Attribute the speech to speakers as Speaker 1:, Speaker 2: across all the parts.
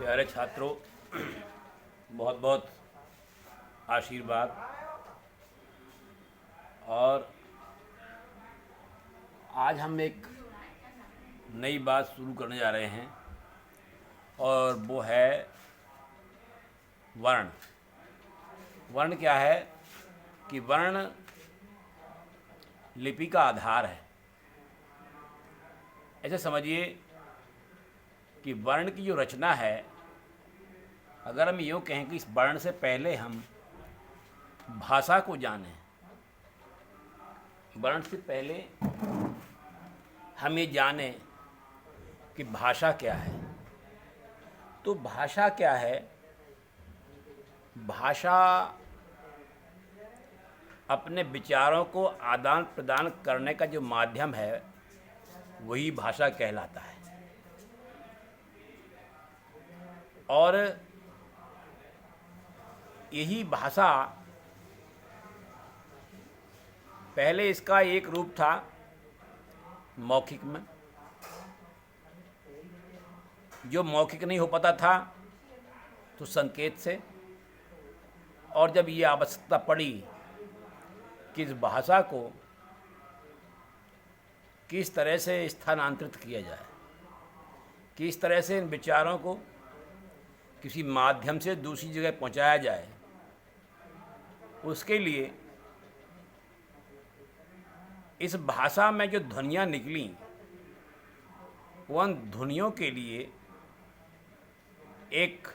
Speaker 1: प्यारे छात्रों, बहुत बहुत आशीर्वाद। और आज हम एक नई बात शुरू करने जा रहे हैं और वो है वर्ण। वर्ण क्या है कि वर्ण लिपि का आधार है। ऐसे समझिए कि वर्ण की जो रचना है, अगर हम यूँ कहें कि इस वर्ण से पहले हम भाषा को जानें, वर्ण से पहले हम ये जानें कि भाषा क्या है, तो भाषा क्या है? भाषा अपने विचारों को आदान प्रदान करने का जो माध्यम है, वही भाषा कहलाता है। और यही भाषा, पहले इसका एक रूप था मौखिक में, जो मौखिक नहीं हो पाता था तो संकेत से। और जब ये आवश्यकता पड़ी कि इस भाषा को किस तरह से स्थानांतरित किया जाए, किस तरह से इन विचारों को किसी माध्यम से दूसरी जगह पहुंचाया जाए, उसके लिए इस भाषा में जो ध्वनियाँ निकली, उन ध्वनियों के लिए एक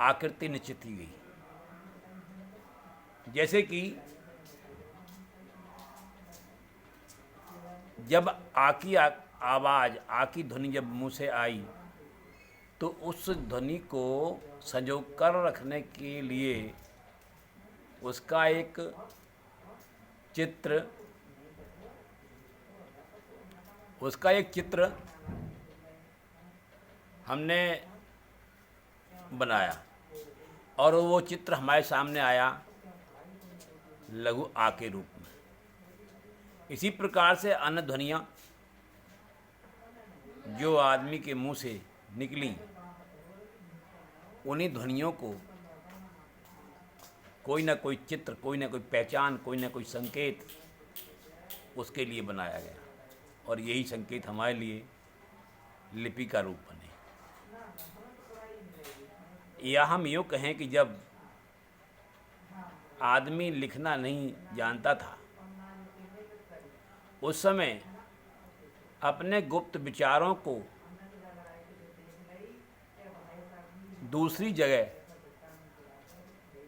Speaker 1: आकृति निश्चित की गई। जैसे कि जब आ की आवाज़, आ की ध्वनि जब मुंह से आई, तो उस ध्वनि को संजो कर रखने के लिए उसका एक चित्र हमने बनाया, और वो चित्र हमारे सामने आया लघु आ के रूप में। इसी प्रकार से अन्य ध्वनियाँ जो आदमी के मुंह से निकली, उन्हीं ध्वनियों को कोई ना कोई चित्र, कोई ना कोई पहचान, कोई ना कोई संकेत उसके लिए बनाया गया, और यही संकेत हमारे लिए लिपि का रूप बने। या हम यूँ कहें कि जब आदमी लिखना नहीं जानता था, उस समय अपने गुप्त विचारों को दूसरी जगह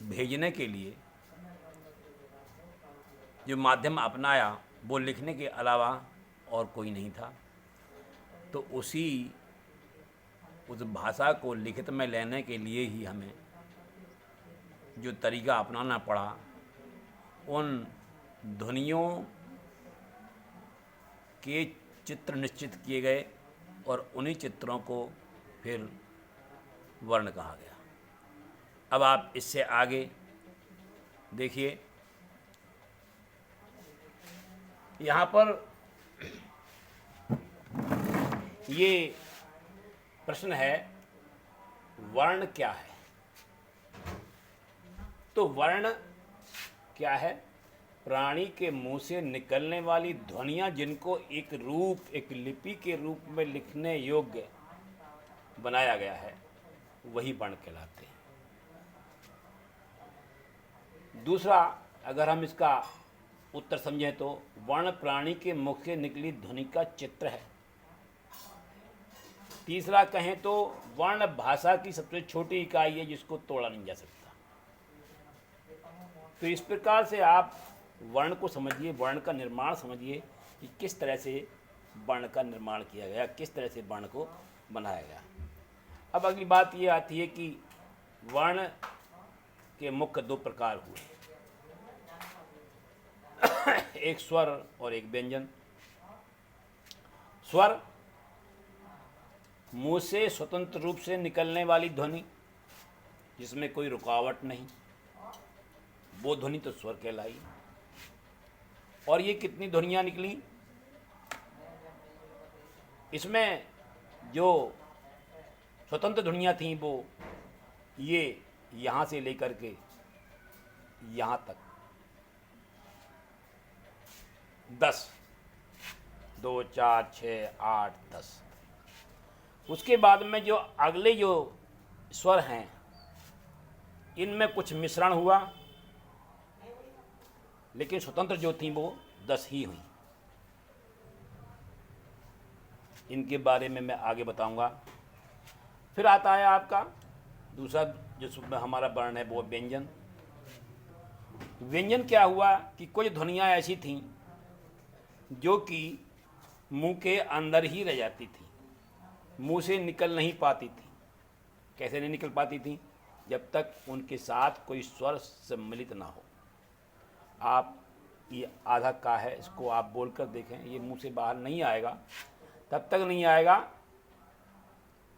Speaker 1: भेजने के लिए जो माध्यम अपनाया, वो लिखने के अलावा और कोई नहीं था। तो उस भाषा को लिखित में लेने के लिए ही हमें जो तरीका अपनाना पड़ा, उन ध्वनियों के चित्र निश्चित किए गए, और उन्हीं चित्रों को फिर वर्ण कहा गया। अब आप इससे आगे देखिए, यहाँ पर ये प्रश्न है, वर्ण क्या है? तो वर्ण क्या है? प्राणी के मुंह से निकलने वाली ध्वनियाँ जिनको एक रूप, एक लिपि के रूप में लिखने योग्य बनाया गया है, वही वर्ण कहलाते हैं। दूसरा, अगर हम इसका उत्तर समझें तो वर्ण प्राणी के मुख से निकली ध्वनि का चित्र है। तीसरा कहें तो वर्ण भाषा की सबसे छोटी इकाई है, जिसको तोड़ा नहीं जा सकता। तो इस प्रकार से आप वर्ण को समझिए, वर्ण का निर्माण समझिए कि किस तरह से वर्ण का निर्माण किया गया, किस तरह से वर्ण को बनाया गया। अब अगली बात ये आती है कि वर्ण के मुख्य दो प्रकार हुए, एक स्वर और एक व्यंजन। स्वर मुंह से स्वतंत्र रूप से निकलने वाली ध्वनि, जिसमें कोई रुकावट नहीं, वो ध्वनि तो स्वर कहलाई। और ये कितनी ध्वनियाँ निकली? इसमें जो स्वतंत्र ध्वनियाँ थीं वो ये यहाँ से लेकर के यहाँ तक 10, 2, 4, 6, 8, 10। उसके बाद में जो अगले जो स्वर हैं इनमें कुछ मिश्रण हुआ, लेकिन स्वतंत्र जो थी वो 10 ही हुई। इनके बारे में मैं आगे बताऊंगा। फिर आता है आपका दूसरा जो हमारा वर्ण है वो व्यंजन। व्यंजन क्या हुआ कि कुछ ध्वनियाँ ऐसी थीं जो कि मुंह के अंदर ही रह जाती थी, मुंह से निकल नहीं पाती थी। कैसे नहीं निकल पाती थी? जब तक उनके साथ कोई स्वर सम्मिलित ना हो। आप ये आधा का है, इसको आप बोलकर देखें, ये मुंह से बाहर नहीं आएगा, तब तक नहीं आएगा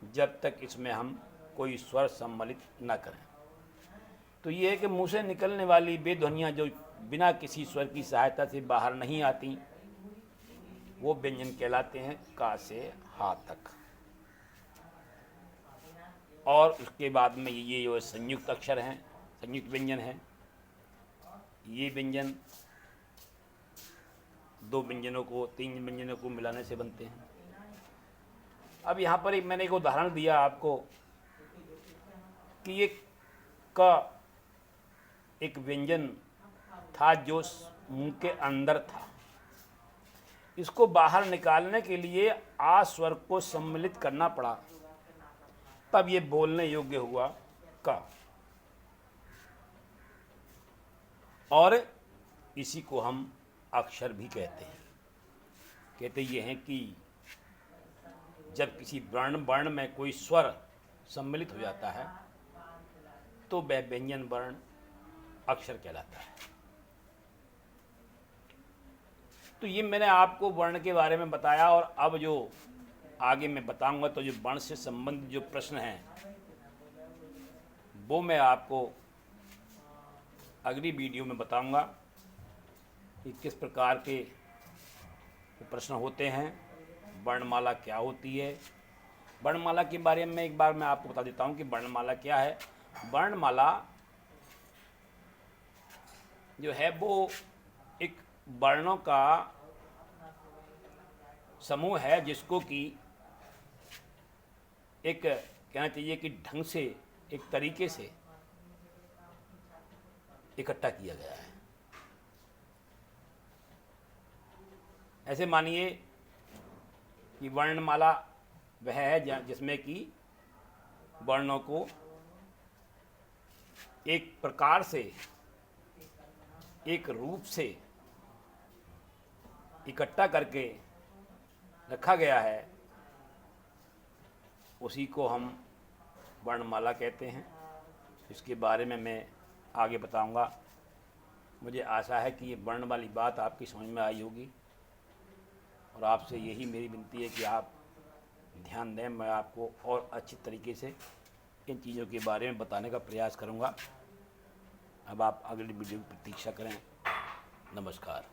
Speaker 1: जब तक इसमें हम कोई स्वर सम्मिलित ना करें। तो ये है कि मुंह से निकलने वाली वे ध्वनियाँ जो बिना किसी स्वर की सहायता से बाहर नहीं आती, वो व्यंजन कहलाते हैं का से हा तक। और उसके बाद में ये जो संयुक्त अक्षर हैं, संयुक्त व्यंजन हैं, ये व्यंजन 2 व्यंजनों को 3 व्यंजनों को मिलाने से बनते हैं। अब यहाँ पर मैंने एक उदाहरण दिया आपको कि ये का एक व्यंजन था जो मुंह के अंदर था। इसको बाहर निकालने के लिए आ स्वर को सम्मिलित करना पड़ा, तब ये बोलने योग्य हुआ का। और इसी को हम अक्षर भी कहते हैं। कहते ये हैं कि जब किसी वर्ण में कोई स्वर सम्मिलित हो जाता है तो वह व्यंजन वर्ण अक्षर कहलाता है। तो ये मैंने आपको वर्ण के बारे में बताया, और अब जो आगे मैं बताऊंगा तो जो वर्ण से संबंधित जो प्रश्न हैं वो मैं आपको अगली वीडियो में बताऊंगा कि किस प्रकार के प्रश्न होते हैं, वर्णमाला क्या होती है। वर्णमाला के बारे में एक बार मैं आपको बता देता हूं कि वर्णमाला क्या है। वर्णमाला जो है वो एक वर्णों का समूह है जिसको कि एक कहना चाहिए कि ढंग से, एक तरीके से इकट्ठा किया गया है। ऐसे मानिए कि वर्णमाला वह है जिसमें कि वर्णों को एक प्रकार से, एक रूप से इकट्ठा करके रखा गया है, उसी को हम वर्णमाला कहते हैं। इसके बारे में मैं आगे बताऊंगा। मुझे आशा है कि ये वर्ण वाली बात आपकी समझ में आई होगी, और आपसे यही मेरी विनती है कि आप ध्यान दें। मैं आपको और अच्छी तरीके से इन चीज़ों के बारे में बताने का प्रयास करूंगा। अब आप अगली वीडियो की प्रतीक्षा करें। नमस्कार।